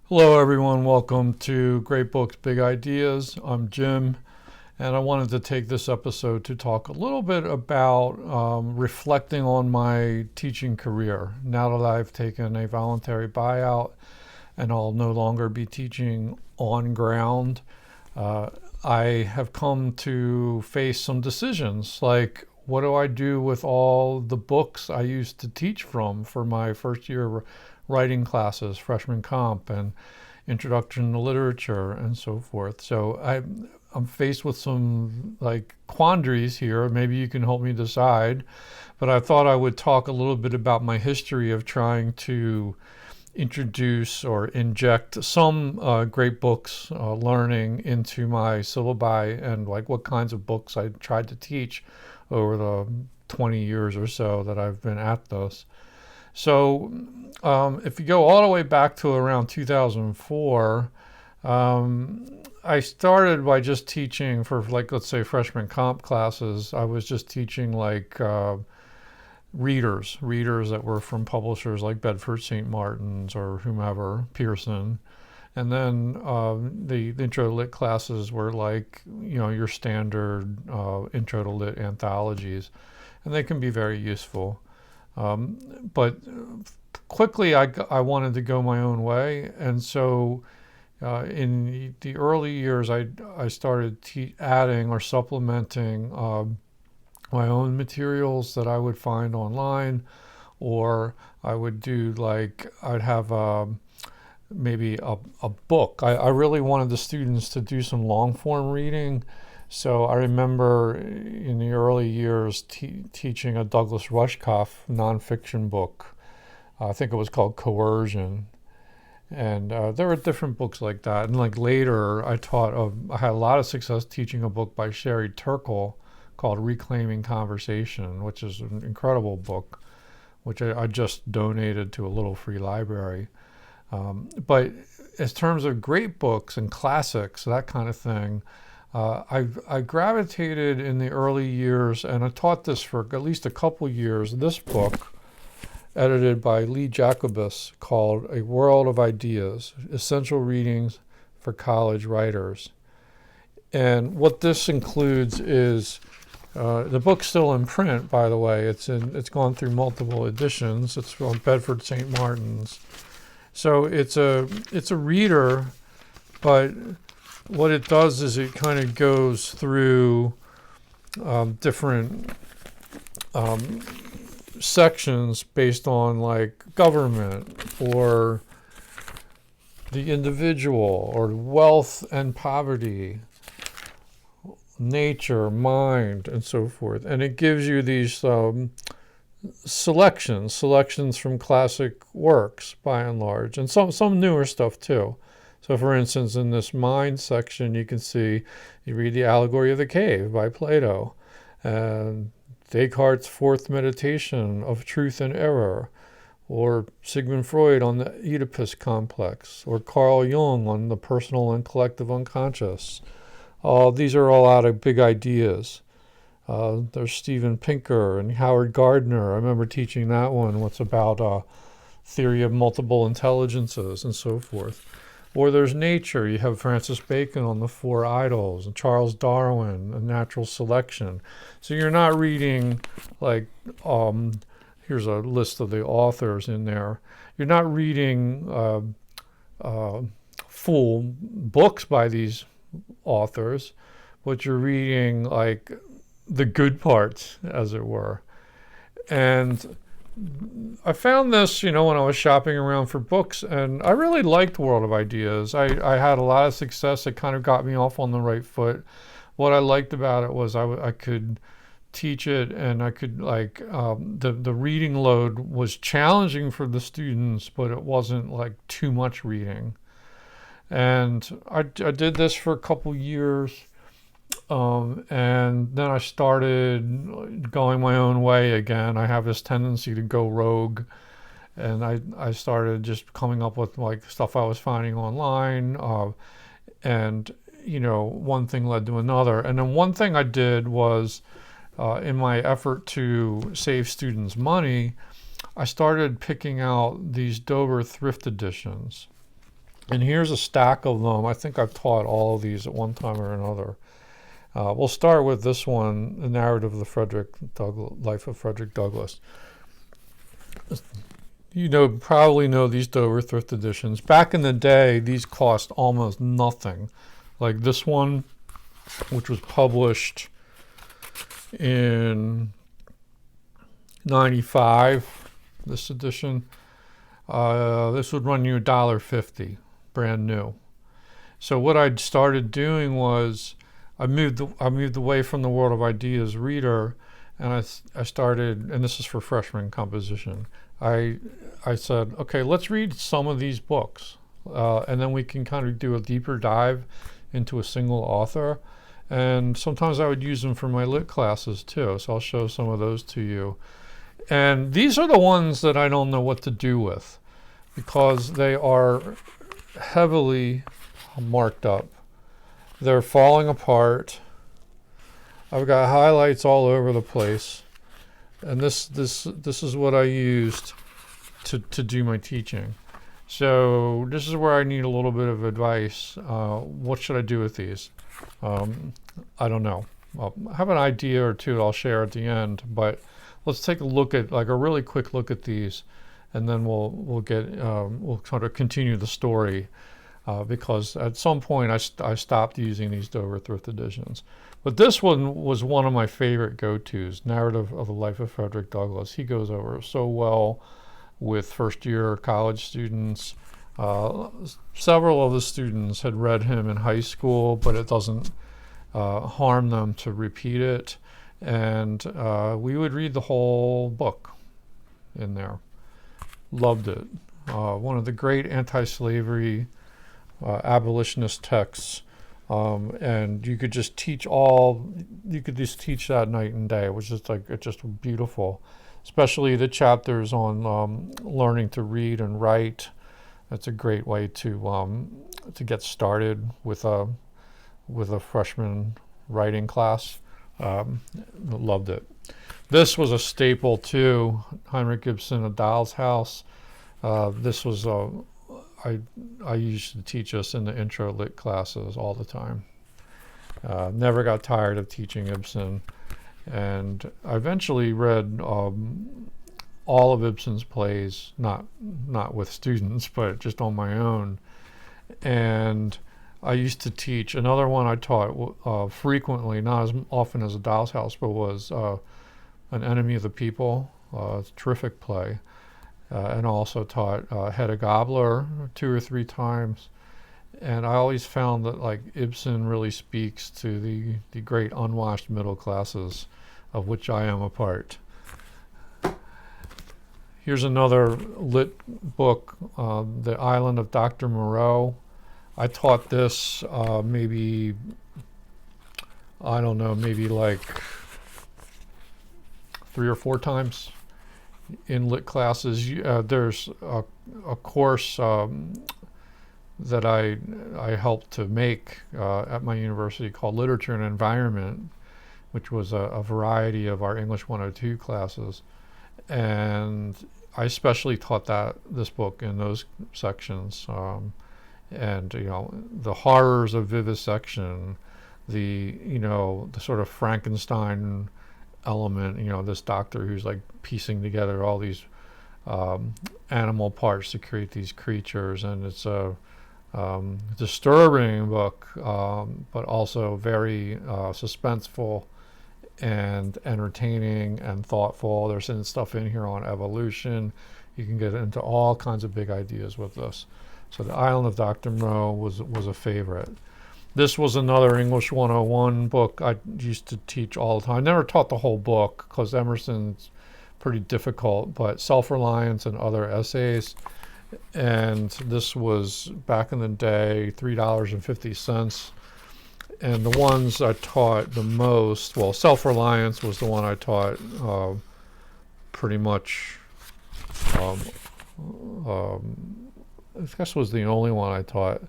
Hello, everyone. Welcome to Great Books, Big Ideas. I'm Jim, and I wanted to take this episode to talk a little bit about reflecting on my teaching career. Now that I've taken a voluntary buyout and I'll no longer be teaching on ground, uh, I have come to face some decisions like what do I do with all the books I used to teach from for my first year writing classes, freshman comp, and introduction to literature, and so forth. So I'm faced with some like quandaries here. Maybe you can help me decide. But I thought I would talk a little bit about my history of trying to introduce or inject some great books learning into my syllabi and like what kinds of books I tried to teach over the 20 years or so that I've been at this. So if you go all the way back to around 2004, I started by just teaching for, like, let's say freshman comp classes. I was just teaching like readers that were from publishers like Bedford St. Martin's or whomever, Pearson. And then the intro to lit classes were like, your standard intro to lit anthologies. And they can be very useful. But quickly I wanted to go my own way. And so in the early years, I started adding or supplementing my own materials that I would find online, or I would do like, I'd have maybe a book. I really wanted the students to do some long form reading. So I remember in the early years teaching a Douglas Rushkoff nonfiction book. I think it was called Coercion. And there were different books like that. And like later, I had a lot of success teaching a book by Sherry Turkle called Reclaiming Conversation, which is an incredible book, which I just donated to a little free library. But in terms of great books and classics, that kind of thing, I gravitated in the early years, and I taught this for at least a couple years. This book, edited by Lee Jacobus, called A World of Ideas, Essential Readings for College Writers. And what this includes is, the book's still in print, by the way. It's gone through multiple editions. It's from Bedford St. Martin's. So it's a reader, but what it does is it kind of goes through different sections based on like government or the individual or wealth and poverty, nature, mind, and so forth. And it gives you these selections from classic works by and large, and some newer stuff too. So for instance, in this mind section, you can see, you read The Allegory of the Cave by Plato, and Descartes' Fourth Meditation of Truth and Error, or Sigmund Freud on the Oedipus complex, or Carl Jung on the personal and collective unconscious. These are all out of big ideas. There's Steven Pinker and Howard Gardner. I remember teaching that one, what's about theory of multiple intelligences and so forth. Or there's nature. You have Francis Bacon on the Four Idols, and Charles Darwin and natural selection. So you're not reading like, here's a list of the authors in there. You're not reading full books by these authors, but you're reading like the good parts, as it were. And I found this, when I was shopping around for books, and I really liked World of Ideas. I had a lot of success. It kind of got me off on the right foot. What I liked about it was I could teach it, and I could like, the reading load was challenging for the students, but it wasn't like too much reading. And I did this for a couple years. And then I started going my own way again. I have this tendency to go rogue, and I started just coming up with like stuff I was finding online, and one thing led to another. And then one thing I did was, in my effort to save students money, I started picking out these Dover thrift editions. And here's a stack of them. I think I've taught all of these at one time or another. We'll start with this one, The Narrative of the Life of Frederick Douglass. You probably know these Dover Thrift editions. Back in the day, these cost almost nothing. Like this one, which was published in 95, this edition. This would run you $1.50, brand new. So what I'd started doing was I moved away from the World of Ideas reader, and I started, and this is for freshman composition. I said, okay, let's read some of these books, and then we can kind of do a deeper dive into a single author. And sometimes I would use them for my lit classes too, so I'll show some of those to you. And these are the ones that I don't know what to do with, because they are heavily marked up. They're falling apart. I've got highlights all over the place. And this is what I used to do my teaching. So this is where I need a little bit of advice. What should I do with these? I don't know. I have an idea or two I'll share at the end, but let's take a look at, like, a really quick look at these, and then we'll sort of continue the story, because at some point I stopped using these Dover Thrift editions. But this one was one of my favorite go-tos, Narrative of the Life of Frederick Douglass. He goes over so well with first-year college students. Several of the students had read him in high school, but it doesn't harm them to repeat it. And we would read the whole book in there. Loved it. One of the great anti-slavery abolitionist texts. And you could just teach that night and day. It was just beautiful, especially the chapters on learning to read and write. That's a great way to get started with a freshman writing class. Loved it. This was a staple too. Henrik Ibsen, A Doll's House. This was I used to teach us in the intro lit classes all the time. Never got tired of teaching Ibsen, and I eventually read all of Ibsen's plays, not with students, but just on my own. And I used to teach. Another one I taught frequently, not as often as A Doll's House, but was An Enemy of the People. It's a terrific play. And also taught Hedda Gabler 2 or 3 times. And I always found that, like, Ibsen really speaks to the great unwashed middle classes, of which I am a part. Here's another lit book, The Island of Dr. Moreau. I taught this maybe like 3 or 4 times in lit classes. There's a course that I helped to make at my university called Literature and Environment, which was a variety of our English 102 classes. And I especially taught this book in those sections. And the horrors of vivisection, the sort of Frankenstein element, this doctor who's like piecing together all these animal parts to create these creatures. And it's a disturbing book, but also very suspenseful and entertaining and thoughtful. There's stuff in here on evolution. You can get into all kinds of big ideas with this. So The Island of Dr. Moreau was a favorite. This was another English 101 book I used to teach all the time. I never taught the whole book because Emerson's pretty difficult, but Self-Reliance and Other Essays. And this was, back in the day, $3.50. And the ones I taught the most, well, Self-Reliance was the one I taught pretty much, I guess was the only one I taught.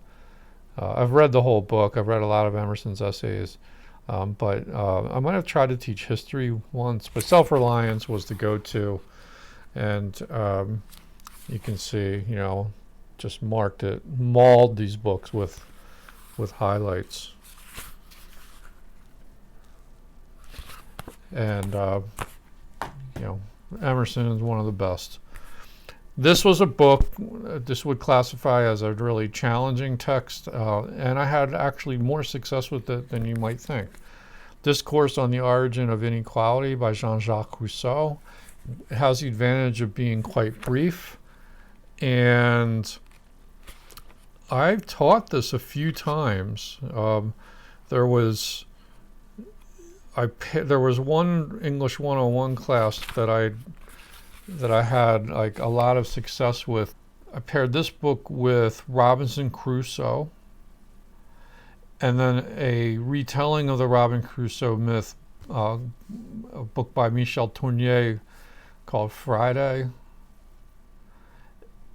I've read the whole book. I've read a lot of Emerson's essays, but I might have tried to teach history once, but Self-Reliance was the go-to. And you can see, just marked it, mauled these books with highlights. And Emerson is one of the best. This was a book, this would classify as a really challenging text, and I had actually more success with it than you might think. Discourse on the Origin of Inequality by Jean-Jacques Rousseau. It has the advantage of being quite brief, and I've taught this a few times. There was one English 101 class that I had like a lot of success with. I paired this book with Robinson Crusoe, and then a retelling of the Robinson Crusoe myth, a book by Michel Tournier called Friday,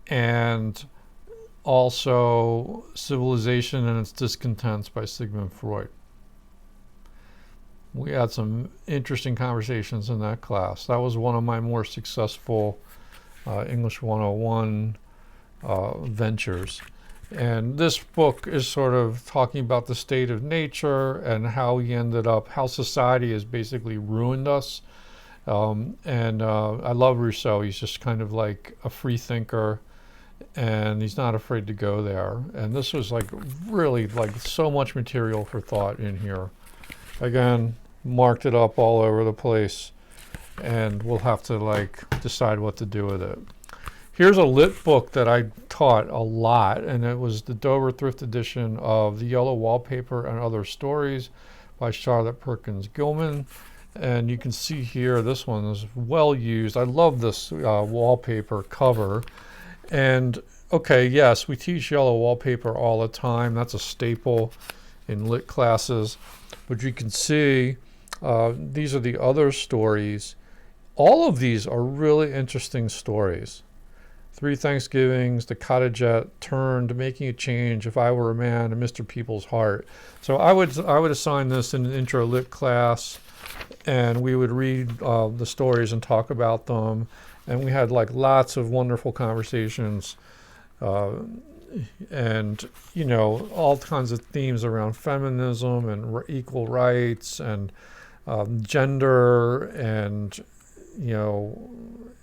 and also Civilization and Its Discontents by Sigmund Freud. We had some interesting conversations in that class. That was one of my more successful English 101 ventures. And this book is sort of talking about the state of nature and how society has basically ruined us. I love Rousseau. He's just kind of like a free thinker, and he's not afraid to go there. And this was like really like so much material for thought in here. Again, marked it up all over the place, and we'll have to like decide what to do with it. Here's a lit book that I taught a lot, and it was the Dover Thrift edition of The Yellow Wallpaper and Other Stories by Charlotte Perkins Gilman. And you can see here, this one is well used. I love this wallpaper cover. And okay, yes, we teach yellow wallpaper all the time. That's a staple in lit classes. But you can see these are the other stories. All of these are really interesting stories. 3 Thanksgivings, The Cottagette, Turned, Making a Change, If I Were a Man, and Mr. People's Heart. So I would assign this in an intro lit class, and we would read the stories and talk about them. And we had like lots of wonderful conversations, and all kinds of themes around feminism and equal rights and gender, and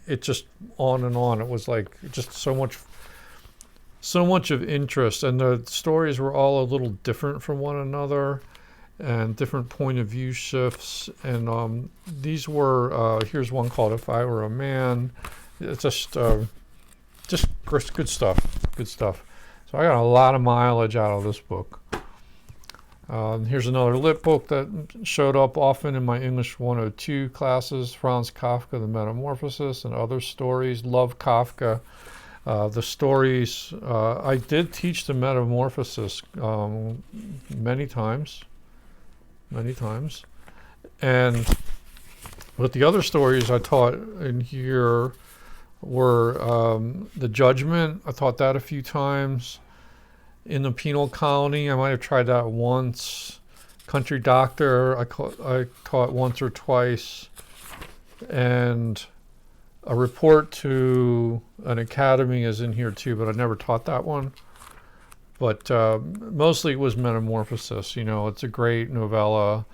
it just on and on. It was like just so much of interest, and the stories were all a little different from one another, and different point of view shifts. And these were here's one called If I Were a Man. It's just good stuff. So I got a lot of mileage out of this book. Here's another lit book that showed up often in my English 102 classes, Franz Kafka, The Metamorphosis and Other Stories. Love Kafka. The stories, I did teach The Metamorphosis many times. And but the other stories I taught in here were The Judgment. I taught that a few times. In the Penal Colony, I might have tried that once. Country Doctor, I taught once or twice. And A Report to an Academy is in here too, but I never taught that one. But mostly it was Metamorphosis. It's a great novella,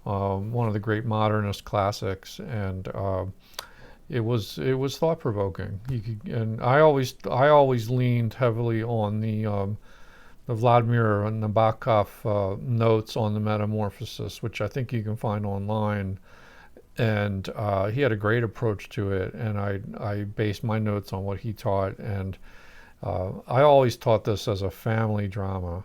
one of the great modernist classics, and it was thought-provoking. And I always leaned heavily on the Vladimir Nabokov notes on The Metamorphosis, which I think you can find online. And he had a great approach to it, and I based my notes on what he taught. And I always taught this as a family drama,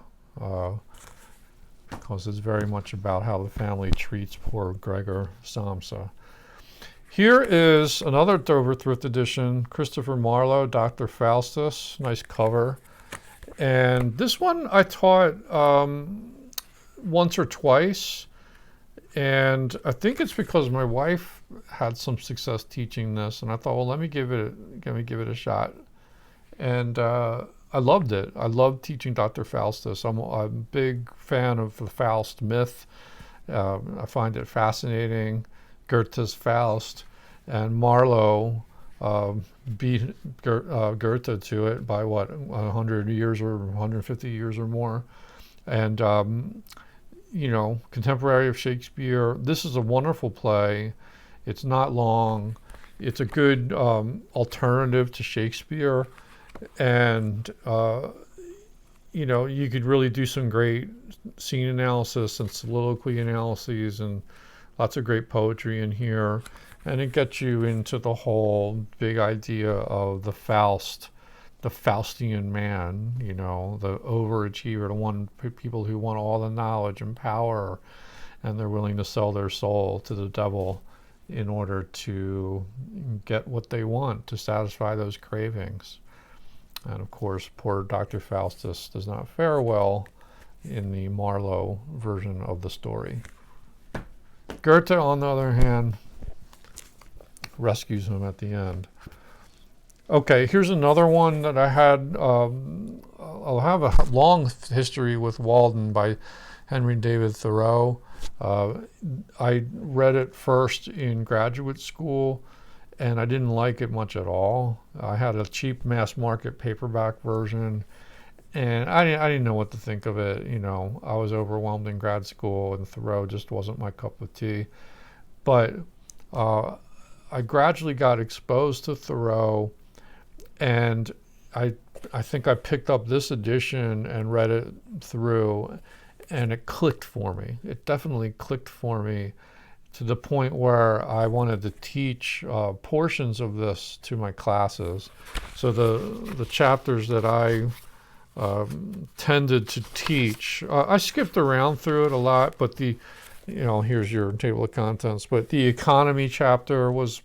because it's very much about how the family treats poor Gregor Samsa. Here is another Dover Thrift edition, Christopher Marlowe, Dr. Faustus, nice cover. And this one I taught once or twice, and I think it's because my wife had some success teaching this, and I thought, well, let me give it a shot. And I loved it. I loved teaching Dr. Faustus. I'm a big fan of the Faust myth. I find it fascinating. Goethe's Faust, and Marlowe beat Goethe to it by what, 100 years or 150 years or more. And contemporary of Shakespeare. This is a wonderful play. It's not long. It's a good alternative to Shakespeare, and you could really do some great scene analysis and soliloquy analyses, and lots of great poetry in here. And it gets you into the whole big idea of the Faust, the Faustian man, the overachiever, the one people who want all the knowledge and power, and they're willing to sell their soul to the devil in order to get what they want, to satisfy those cravings. And of course, poor Dr. Faustus does not fare well in the Marlowe version of the story. Goethe, on the other hand, rescues him at the end. Okay, here's another one that I had. I'll have a long history with Walden by Henry David Thoreau. I read it first in graduate school, and I didn't like it much at all. I had a cheap mass market paperback version, and I didn't know what to think of it. I was overwhelmed in grad school, and Thoreau just wasn't my cup of tea. But I gradually got exposed to Thoreau, and I think I picked up this edition and read it through, and it clicked for me. It definitely clicked for me to the point where I wanted to teach portions of this to my classes. So the chapters that I tended to teach, I skipped around through it a lot, but here's your table of contents. But the economy chapter was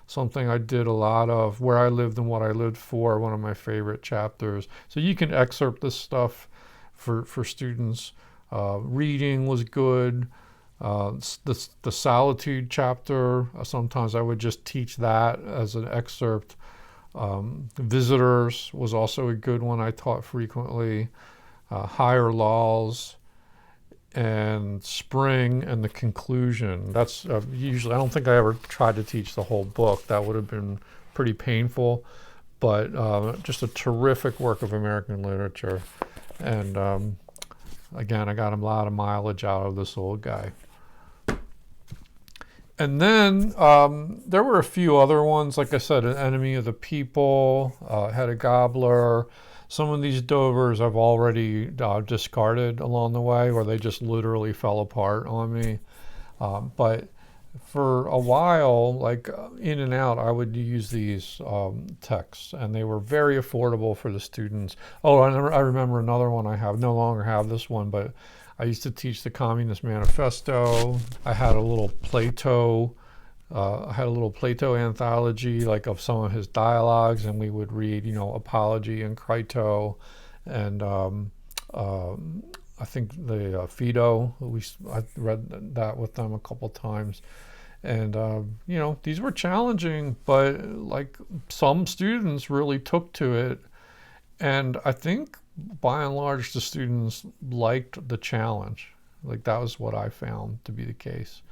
something I did a lot of. Where I lived and what I lived for, one of my favorite chapters. So you can excerpt this stuff for students. Reading was good. The solitude chapter, sometimes I would just teach that as an excerpt. Visitors was also a good one I taught frequently. Higher laws, and spring, and the conclusion. That's usually, I don't think I ever tried to teach the whole book. That would have been pretty painful, but just a terrific work of American literature. And again, I got a lot of mileage out of this old guy. And then there were a few other ones, like I said, An Enemy of the People, Hedda Gabler. Some of these Dovers I've already discarded along the way, or they just literally fell apart on me. But for a while, like in and out, I would use these texts, and they were very affordable for the students. Oh, I remember another one I have. No longer have this one, but I used to teach the Communist Manifesto. I had a little Plato anthology, like of some of his dialogues, and we would read, Apology and Crito, and I think the Phaedo. I read that with them a couple times, and these were challenging, but like some students really took to it, and I think by and large the students liked the challenge. Like that was what I found to be the case.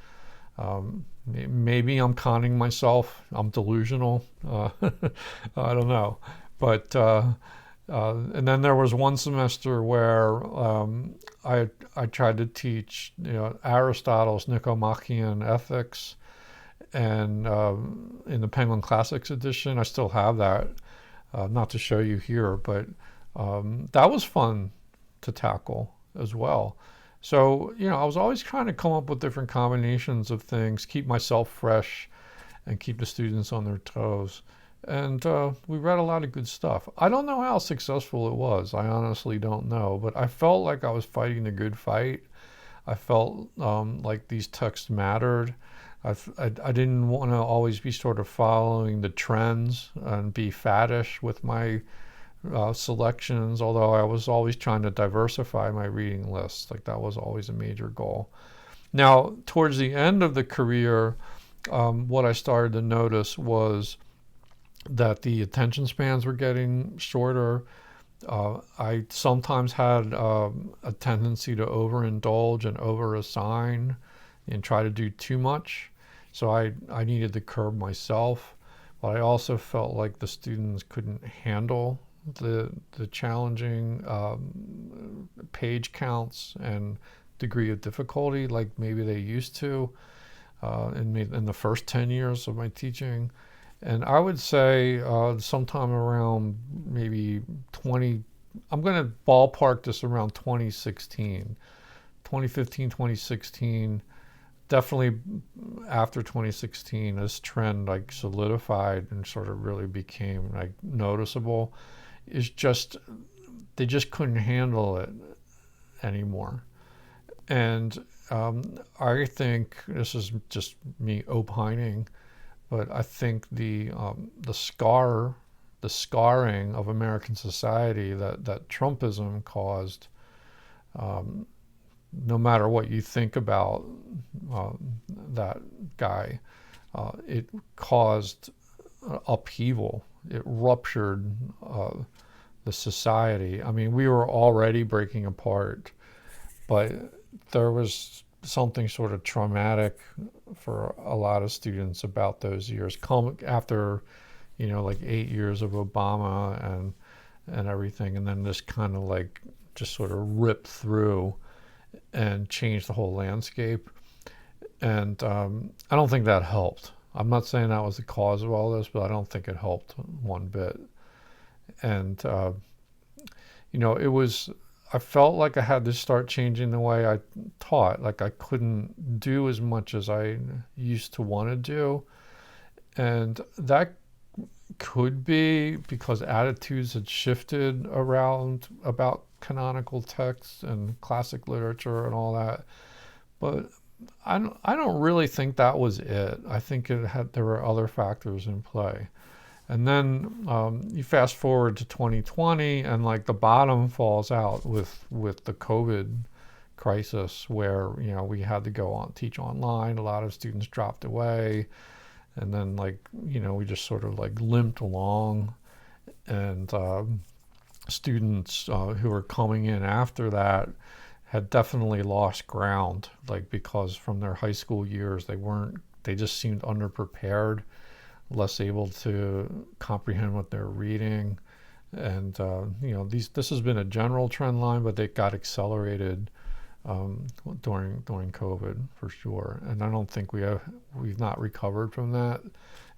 Maybe I'm conning myself. I'm delusional. I don't know. But and then there was one semester where I tried to teach Aristotle's Nicomachean Ethics, and in the Penguin Classics edition, I still have that. Not to show you here, but that was fun to tackle as well. So, I was always trying to come up with different combinations of things, keep myself fresh, and keep the students on their toes. And we read a lot of good stuff. I don't know how successful it was. I honestly don't know. But I felt like I was fighting the good fight. I felt like these texts mattered. I didn't want to always be sort of following the trends and be faddish with my selections, although I was always trying to diversify my reading list. Like that was always a major goal. Now, towards the end of the career, what I started to notice was that the attention spans were getting shorter. I sometimes had a tendency to overindulge and overassign and try to do too much. So I needed to curb myself. but I also felt like the students couldn't handle the challenging page counts and degree of difficulty like maybe they used to in the first 10 years of my teaching. And I would say sometime around maybe 20, I'm going to ballpark this around 2016, 2015, 2016. Definitely after 2016, this trend like solidified and sort of really became like noticeable. Is just they just couldn't handle it anymore. And I think this is just me opining, but I think the scarring of American society that Trumpism caused, no matter what you think about that guy, it caused upheaval. It ruptured the society. I mean, we were already breaking apart, but there was something sort of traumatic for a lot of students about those years. Come after, like 8 years of Obama and everything, and then this kind of like just sort of ripped through and changed the whole landscape. And I don't think that helped. I'm not saying that was the cause of all this, but I don't think it helped one bit. And it was. I felt like I had to start changing the way I taught. Like I couldn't do as much as I used to want to do. And that could be because attitudes had shifted around about canonical texts and classic literature and all that. But I don't really think that was it. I think there were other factors in play. And then you fast forward to 2020, and like the bottom falls out with the COVID crisis, where we had to go on teach online. A lot of students dropped away, and then we just sort of like limped along. And students who were coming in after that had definitely lost ground, because from their high school years they just seemed underprepared, less able to comprehend what they're reading. And this has been a general trend line, but it got accelerated during COVID for sure. And I don't think we've not recovered from that,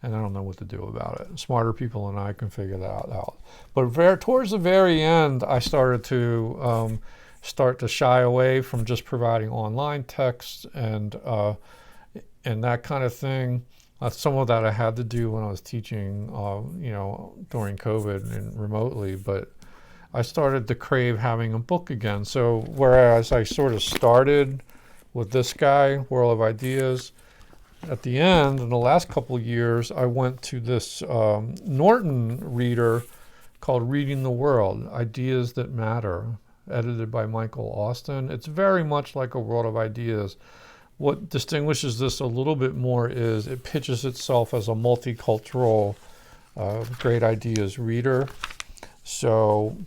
and I don't know what to do about it. Smarter people than I can figure that out. But towards the very end, I started to shy away from just providing online texts and that kind of thing. Some of that I had to do when I was teaching, during COVID and remotely, but I started to crave having a book again. So whereas I sort of started with this guy, World of Ideas, at the end, in the last couple of years, I went to this Norton reader called Reading the World, Ideas That Matter, edited by Michael Austin. It's very much like a World of Ideas. What distinguishes this a little bit more is it pitches itself as a multicultural, great ideas reader. So,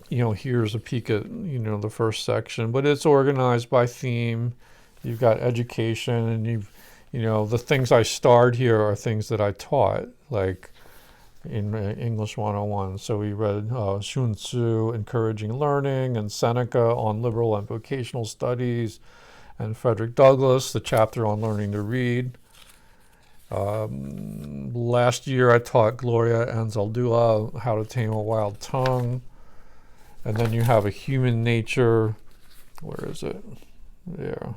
here's a peek at, the first section, but it's organized by theme. You've got education, and the things I starred here are things that I taught, like in English 101. So we read Sun Tzu, Encouraging Learning, and Seneca on Liberal and Vocational Studies, and Frederick Douglass, the chapter on learning to read. Last year I taught Gloria Anzaldúa How to Tame a Wild Tongue. And then you have a Human Nature, where is it? There.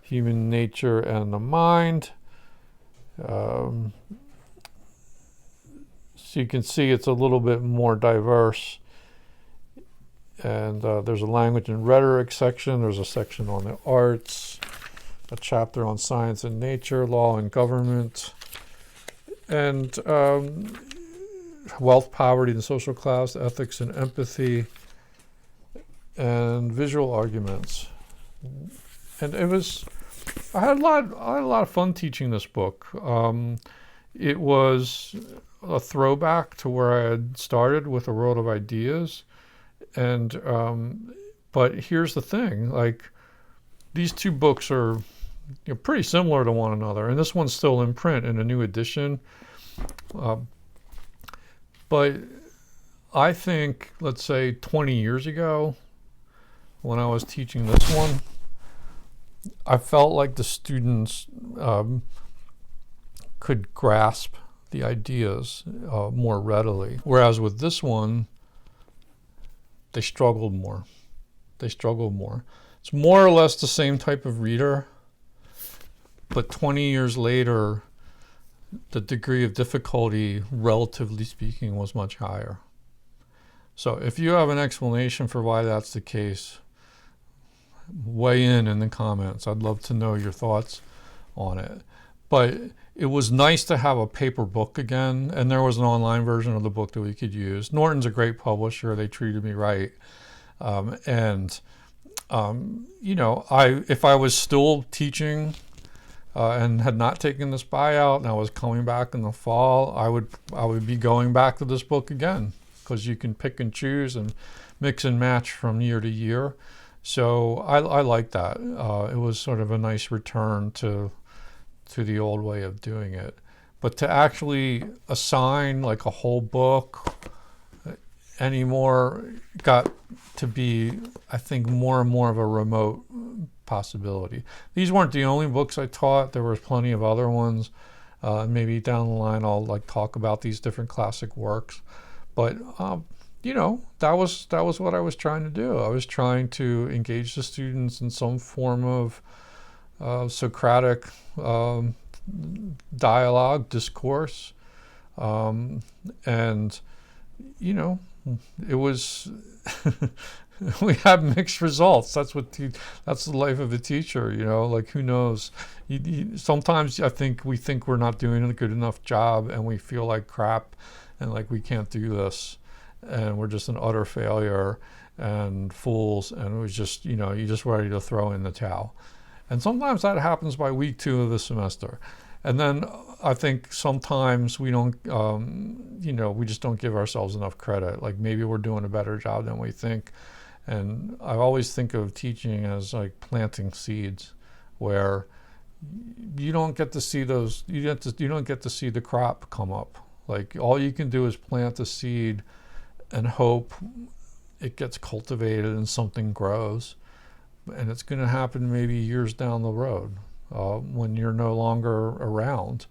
Human Nature and the Mind. So you can see it's a little bit more diverse. And there's a language and rhetoric section. There's a section on the arts, a chapter on science and nature, law and government, and wealth, poverty, and social class, ethics and empathy, and visual arguments. And I had a lot of fun teaching this book. It was a throwback to where I had started with A World of Ideas. And but here's the thing, these two books are pretty similar to one another, and this one's still in print in a new edition. Uh, but I think, let's say 20 years ago, when I was teaching this one, I felt like the students could grasp the ideas more readily. Whereas with this one, they struggled more. It's more or less the same type of reader, but 20 years later, the degree of difficulty, relatively speaking, was much higher. So if you have an explanation for why that's the case, weigh in the comments. I'd love to know your thoughts on it. But it was nice to have a paper book again, and there was an online version of the book that we could use. Norton's a great publisher. They treated me right. If I was still teaching and had not taken this buyout and I was coming back in the fall, I would be going back to this book again, because you can pick and choose and mix and match from year to year. So I like that. It was sort of a nice return to the old way of doing it. But to actually assign like a whole book anymore got to be, I think, more and more of a remote possibility. These weren't the only books I taught. There was plenty of other ones. Maybe down the line I'll talk about these different classic works. But that was what I was trying to do. I was trying to engage the students in some form of Socratic dialogue, discourse, and it was we had mixed results. That's the life of a teacher. Like, who knows? Sometimes I think we think we're not doing a good enough job, and we feel like crap, and like we can't do this, and we're just an utter failure and fools, and it was just you're just ready to throw in the towel. And sometimes that happens by week 2 of the semester. And then I think sometimes we don't, we just don't give ourselves enough credit. Like, maybe we're doing a better job than we think. And I always think of teaching as like planting seeds, where you don't get to see those, you don't get to see the crop come up. Like, all you can do is plant the seed and hope it gets cultivated and something grows. And it's going to happen maybe years down the road when you're no longer around,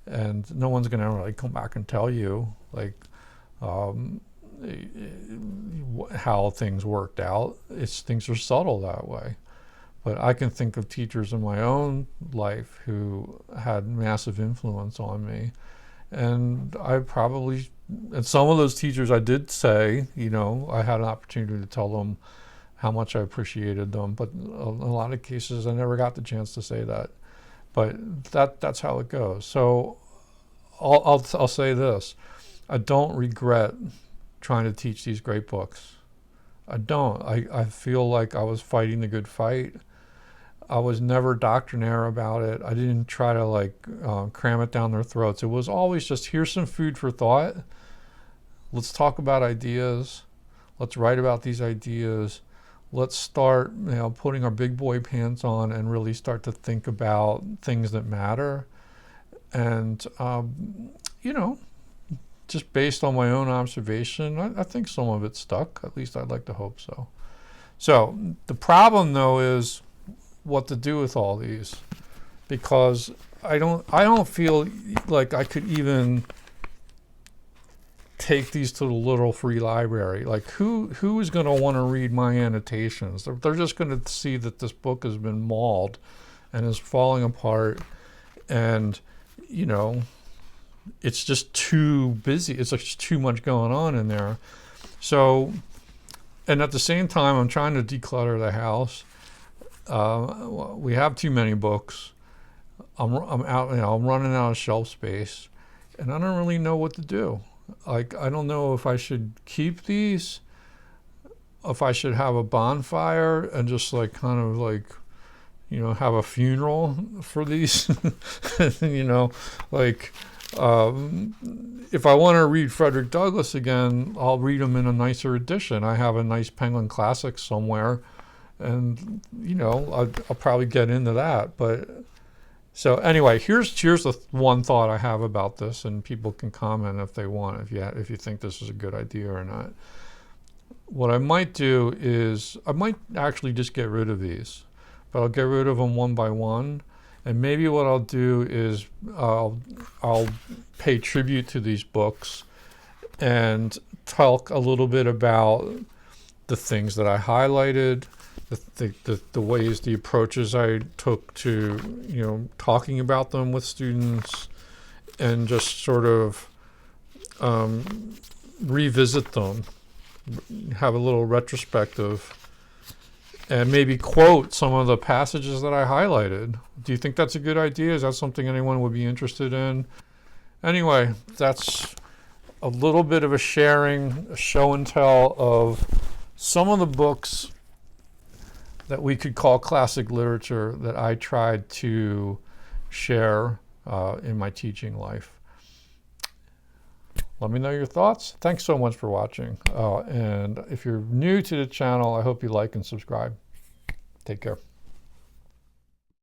and no one's going to really come back and tell you like how things worked out. Things are subtle that way. But I can think of teachers in my own life who had massive influence on me, and and some of those teachers I did say, I had an opportunity to tell them how much I appreciated them, but in a lot of cases I never got the chance to say that. But that's how it goes. So I'll say this: I don't regret trying to teach these great books. I don't. I feel like I was fighting the good fight. I was never doctrinaire about it. I didn't try to cram it down their throats. It was always just, here's some food for thought. Let's talk about ideas. Let's write about these ideas. Let's start, putting our big boy pants on and really start to think about things that matter. And, just based on my own observation, I think some of it stuck. At least I'd like to hope so. So the problem, though, is what to do with all these, because I don't feel like I could even take these to the little free library. Like, who is going to want to read my annotations? They're just going to see that this book has been mauled and is falling apart, and it's just too busy. It's like just too much going on in there. So, and at the same time, I'm trying to declutter the house. We have too many books. I'm running out of shelf space, and I don't really know what to do. Like, I don't know if I should keep these, if I should have a bonfire and just have a funeral for these. If I want to read Frederick Douglass again, I'll read him in a nicer edition. I have a nice Penguin Classic somewhere, and I'll probably get into that. But So anyway, here's the one thought I have about this, and people can comment if they want, if you think this is a good idea or not. What I might do is I might actually just get rid of these, but I'll get rid of them one by one. And maybe what I'll do is I'll pay tribute to these books and talk a little bit about the things that I highlighted, the ways, the approaches I took to, talking about them with students, and just sort of revisit them, have a little retrospective, and maybe quote some of the passages that I highlighted. Do you think that's a good idea? Is that something anyone would be interested in? Anyway, that's a little bit of a sharing, a show and tell of some of the books that we could call classic literature that I tried to share in my teaching life. Let me know your thoughts. Thanks so much for watching. And if you're new to the channel, I hope you like and subscribe. Take care.